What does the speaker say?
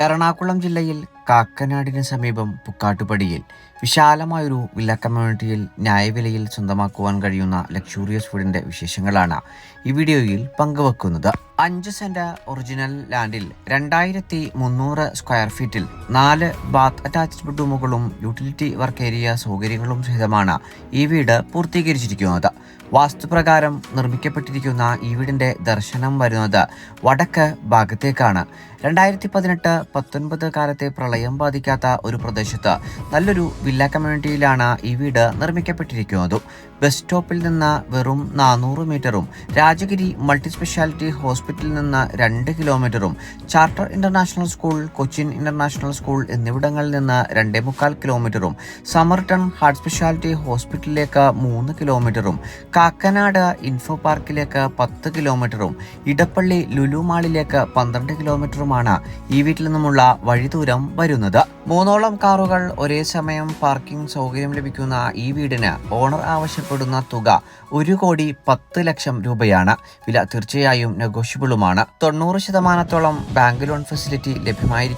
എറണാകുളം ജില്ലയിൽ കാക്കനാടിന് സമീപം പുക്കാട്ടുപടിയിൽ വിശാലമായൊരു വില്ല കമ്മ്യൂണിറ്റിയിൽ ന്യായവിലയിൽ സ്വന്തമാക്കുവാൻ കഴിയുന്ന ലക്ഷൂറിയസ് വീടിന്റെ വിശേഷങ്ങളാണ് ഈ വീഡിയോയിൽ പങ്കുവെക്കുന്നത്. 5 സെന്റ് ഒറിജിനൽ ലാൻഡിൽ 2300 സ്ക്വയർ ഫീറ്റിൽ 4 ബാത്ത് അറ്റാച്ച്ഡ് ബെഡ്റൂമുകളും യൂട്ടിലിറ്റി വർക്ക് ഏരിയ സൗകര്യങ്ങളും സഹിതമാണ് ഈ വീട് പൂർത്തീകരിച്ചിരിക്കുന്നത്. വാസ്തുപ്രകാരം നിർമ്മിക്കപ്പെട്ടിരിക്കുന്ന ഈ വീടിന്റെ ദർശനം വരുന്നത് വടക്ക് ഭാഗത്തേക്കാണ്. 2018-19 കാലത്തെ പ്രളയം ബാധിക്കാത്ത ഒരു പ്രദേശത്ത് നല്ലൊരു വില്ല കമ്മ്യൂണിറ്റിയിലാണ് ഈ വീട് നിർമ്മിക്കപ്പെട്ടിരിക്കുന്നത്. ബസ് സ്റ്റോപ്പിൽ നിന്ന് വെറും 400 മീറ്ററും രാജഗിരി മൾട്ടി സ്പെഷ്യാലിറ്റി ഹോസ്പിറ്റലിൽ നിന്ന് 2 കിലോമീറ്ററും charter international school, Cochin international school എന്നിവിടങ്ങളിൽ നിന്ന് 2.25 കിലോമീറ്ററും സമർട്ടൺ ഹാർട്ട് സ്പെഷ്യാലിറ്റി ഹോസ്പിറ്റലിലേക്ക് 3 കിലോമീറ്ററും കാക്കനാട് ഇൻഫോ പാർക്കിലേക്ക് 10 കിലോമീറ്ററും ഇടപ്പള്ളി ലുലു മാളിലേക്ക് 12 കിലോമീറ്ററുമാണ് ഈ വീട്ടിൽ നിന്നുമുള്ള വഴിദൂരം വരുന്നത്. 3ഓളം കാറുകൾ ഒരേ സമയം പാർക്കിംഗ് സൗകര്യം ലഭിക്കുന്ന ഈ വീടിന് ഓണർ ആവശ്യപ്പെടുന്ന തുക 1,10,00,000 രൂപയാണ്. വില തീർച്ചയായും നെഗോഷ്യബിളുമാണ്. 90% ബാങ്ക് ലോൺ ഫെസിലിറ്റി ലഭ്യമായിരിക്കും.